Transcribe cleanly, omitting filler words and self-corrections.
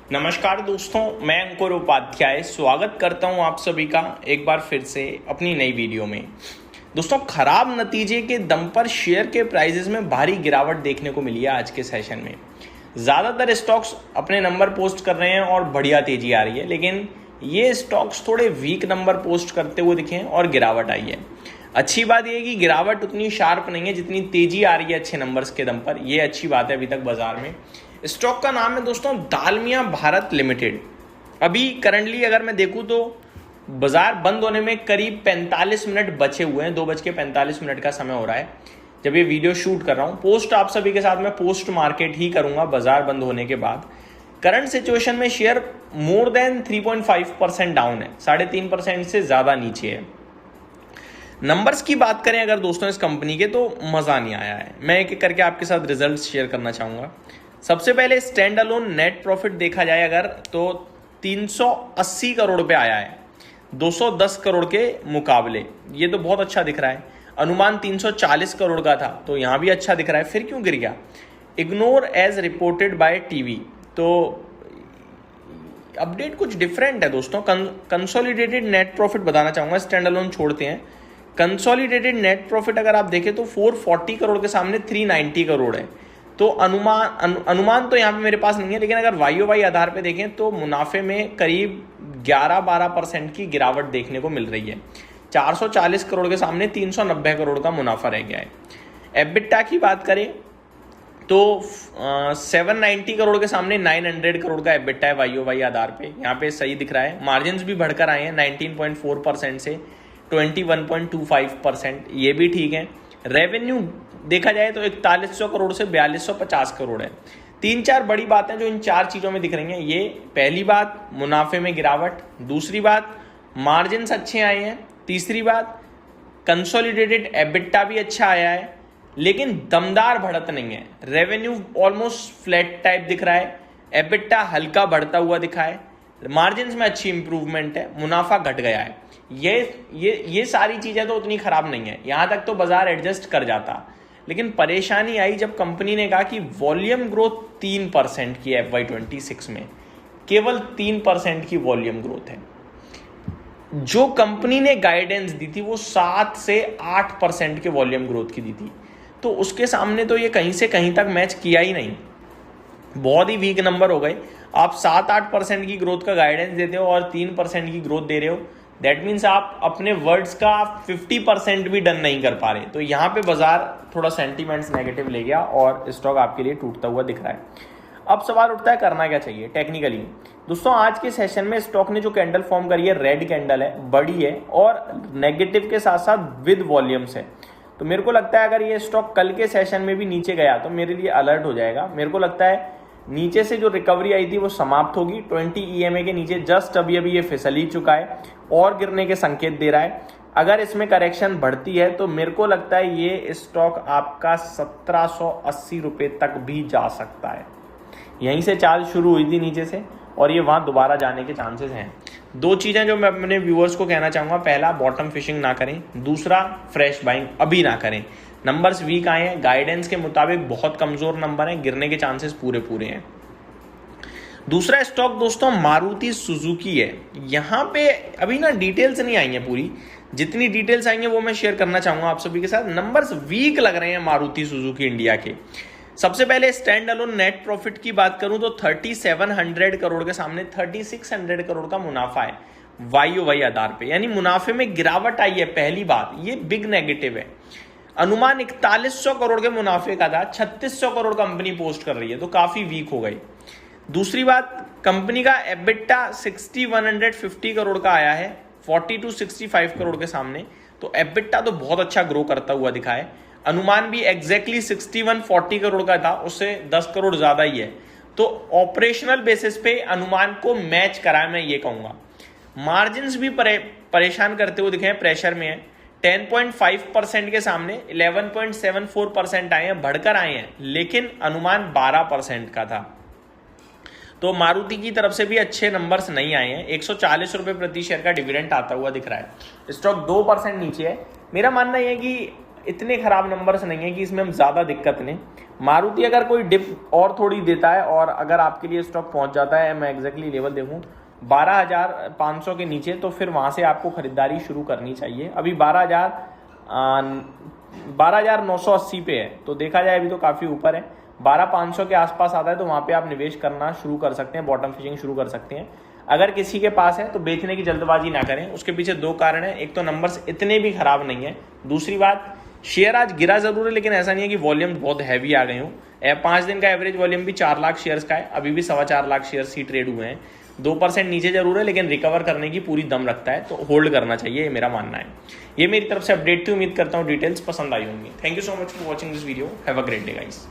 नमस्कार दोस्तों, मैं अंकुर उपाध्याय स्वागत करता हूं आप सभी का एक बार फिर से अपनी नई वीडियो में। दोस्तों, खराब नतीजे के दम पर शेयर के प्राइसेस में भारी गिरावट देखने को मिली है आज के सेशन में। ज़्यादातर स्टॉक्स अपने नंबर पोस्ट कर रहे हैं और बढ़िया तेजी आ रही है, लेकिन ये स्टॉक्स थोड़े वीक नंबर पोस्ट करते हुए दिखे हैं और गिरावट आई है। अच्छी बात यह है कि गिरावट उतनी शार्प नहीं है जितनी तेजी आ रही है अच्छे नंबर्स के दम पर। यह अच्छी बात है अभी तक बाजार में। स्टॉक का नाम है दोस्तों दालमिया भारत लिमिटेड। अभी करंटली अगर मैं देखूं तो बाजार बंद होने में करीब 45 मिनट बचे हुए हैं। 2:45 का समय हो रहा है जब ये वीडियो शूट कर रहा हूं। पोस्ट आप सभी के साथ मैं पोस्ट मार्केट ही करूंगा बाजार बंद होने के बाद। करंट सिचुएशन में शेयर मोर देन 3.5% डाउन है, 3.5% से ज्यादा नीचे है। नंबर्स की बात करें अगर दोस्तों इस कंपनी के, तो मजा नहीं आया है। मैं एक एक करके आपके साथ रिजल्ट शेयर करना चाहूंगा। सबसे पहले स्टैंड अलोन नेट प्रॉफिट देखा जाए अगर, तो 380 करोड़ पे आया है 210 करोड़ के मुकाबले। ये तो बहुत अच्छा दिख रहा है। अनुमान 340 करोड़ का था, तो यहां भी अच्छा दिख रहा है। फिर क्यों गिर गया? Ignore as reported by TV. तो अपडेट कुछ डिफरेंट है दोस्तों। कंसोलिडेटेड नेट प्रॉफिट बताना चाहूंगा, स्टैंड अलोन छोड़ते हैं। कंसोलिडेटेड नेट प्रॉफिट अगर आप देखें तो 440 करोड़ के सामने 390 करोड़ है। तो अनुमान तो यहाँ पे मेरे पास नहीं है, लेकिन अगर वाई ओ वाई आधार पे देखें तो मुनाफे में करीब 11-12% की गिरावट देखने को मिल रही है। 440 करोड़ के सामने 390 करोड़ का मुनाफा रह गया है। एबिटा की बात करें तो 790 करोड़ के सामने 900 करोड़ का एबिटा है वाई ओ वाई आधार पे। यहाँ पे सही दिख रहा है। मार्जिन भी बढ़कर आए हैं 19.4% से 21.25%, ये भी ठीक है। रेवेन्यू देखा जाए तो 4100 करोड़ से 4250 करोड़ है। 3-4 बड़ी बातें जो इन 4 चीज़ों में दिख रही हैं। ये पहली बात, मुनाफे में गिरावट। दूसरी बात, मार्जिन्स अच्छे आए हैं। तीसरी बात, कंसोलिडेटेड एबिटा भी अच्छा आया है, लेकिन दमदार बढ़त नहीं है। रेवेन्यू ऑलमोस्ट फ्लैट टाइप दिख रहा है, एबिटा हल्का बढ़ता हुआ दिखा है, मार्जिन्स में अच्छी इंप्रूवमेंट है, मुनाफा घट गया है। ये सारी चीज़ें तो उतनी खराब नहीं है, यहाँ तक तो बाजार एडजस्ट कर जाता। लेकिन परेशानी आई जब कंपनी ने कहा कि वॉल्यूम ग्रोथ 3% की FY26 में, केवल 3% की वॉल्यूम ग्रोथ है। जो कंपनी ने गाइडेंस दी थी वो 7 से 8% के वॉल्यूम ग्रोथ की दी थी। तो उसके सामने तो ये कहीं से कहीं तक मैच किया ही नहीं। बहुत ही वीक नंबर हो गए। आप 7-8% की ग्रोथ का गाइडेंस देते हो और 3% की ग्रोथ दे रहे हो। दैट मीन्स आप अपने वर्ड्स का 50% भी डन नहीं कर पा रहे। तो यहाँ पे बाजार थोड़ा सेंटीमेंट्स नेगेटिव ले गया और स्टॉक आपके लिए टूटता हुआ दिख रहा है। अब सवाल उठता है करना क्या चाहिए टेक्निकली। दोस्तों, आज के सेशन में स्टॉक ने जो कैंडल फॉर्म करी है, रेड कैंडल है, बड़ी है और नेगेटिव के साथ साथ विद वॉल्यूम्स है। तो मेरे को लगता है अगर ये स्टॉक कल के सेशन में भी नीचे गया तो मेरे लिए अलर्ट हो जाएगा। मेरे को लगता है नीचे से जो रिकवरी आई थी वो समाप्त होगी। 20 EMA के नीचे जस्ट अभी ये फिसल ही चुका है और गिरने के संकेत दे रहा है। अगर इसमें करेक्शन बढ़ती है तो मेरे को लगता है ये स्टॉक आपका 1780 रुपये तक भी जा सकता है। यहीं से चाल शुरू हुई थी नीचे से और ये वहाँ दोबारा जाने के चांसेस हैं। 2 चीज़ें जो मैं अपने व्यूअर्स को कहना चाहूँगा, पहला बॉटम फिशिंग ना करें, दूसरा फ्रेश बाइंग अभी ना करें। नंबर्स वीक आए हैं, गाइडेंस के मुताबिक बहुत कमजोर नंबर हैं, गिरने के चांसेस पूरे हैं। दूसरा स्टॉक दोस्तों मारुति सुजुकी है। यहाँ पे अभी ना डिटेल्स नहीं आई हैं पूरी, जितनी डिटेल्स आएंगे वो मैं शेयर करना चाहूंगा आप सभी के साथ। नंबर्स वीक लग रहे हैं मारुति सुजुकी इंडिया के। सबसे पहले स्टैंड अलोन नेट प्रॉफिट की बात करूं तो 3700 करोड़ के सामने 3600 करोड़ का मुनाफा है वाई ओ वाई आधार पे, यानी मुनाफे में गिरावट आई है। पहली बात, ये बिग नेगेटिव है। अनुमान 4100 करोड़ के मुनाफे का था, 3600 करोड़ कंपनी पोस्ट कर रही है, तो काफी वीक हो गई। दूसरी बात, कंपनी का एबिटा 6150 करोड़ का आया है 40 से 65 करोड़ के सामने। तो एबिटा तो बहुत अच्छा ग्रो करता हुआ दिखा है। अनुमान भी एग्जैक्टली 6140 करोड़ का था, उससे 10 करोड़ ज्यादा ही है। तो ऑपरेशनल बेसिस पे अनुमान को मैच करा, मैं ये कहूंगा। मार्जिन्स भी परेशान करते हुए दिखे हैं, प्रेशर में है। 10.5% के सामने 11.74% आए हैं, बढ़कर आए हैं, लेकिन अनुमान 12% का था। तो मारुति की तरफ से भी अच्छे नंबर्स नहीं आए हैं। 140 रुपये प्रति शेयर का डिविडेंड आता हुआ दिख रहा है। स्टॉक 2% नीचे है। मेरा मानना यह है कि इतने खराब नंबर्स नहीं है कि इसमें हम ज़्यादा दिक्कत लें। मारुति अगर कोई डिप और थोड़ी देता है और अगर आपके लिए स्टॉक पहुंच जाता है, मैं एग्जैक्टली लेवल देखूं 12,500 के नीचे, तो फिर वहां से आपको खरीदारी शुरू करनी चाहिए। अभी 12,980 पे है, तो देखा जाए अभी तो काफ़ी ऊपर है। 12,500 के आसपास आता है तो वहाँ पे आप निवेश करना शुरू कर सकते हैं, बॉटम फिशिंग शुरू कर सकते हैं। अगर किसी के पास है तो बेचने की जल्दबाजी ना करें। उसके पीछे दो कारण है, एक तो नंबर्स इतने भी खराब नहीं है, दूसरी बात शेयर आज गिरा जरूर है लेकिन ऐसा नहीं है कि वॉल्यूम बहुत हैवी आ गए हो। 5 दिन का एवरेज वॉल्यूम भी 4 लाख शेयर्स का है, अभी भी 4.25 लाख शेयर्स ही ट्रेड हुए हैं। 2% नीचे जरूर है लेकिन रिकवर करने की पूरी दम रखता है, तो होल्ड करना चाहिए, ये मेरा मानना है। ये मेरी तरफ से अपडेट थी, उम्मीद करता हूँ डिटेल्स पसंद आई होंगी। Thank you so much for watching this video, have a great day guys.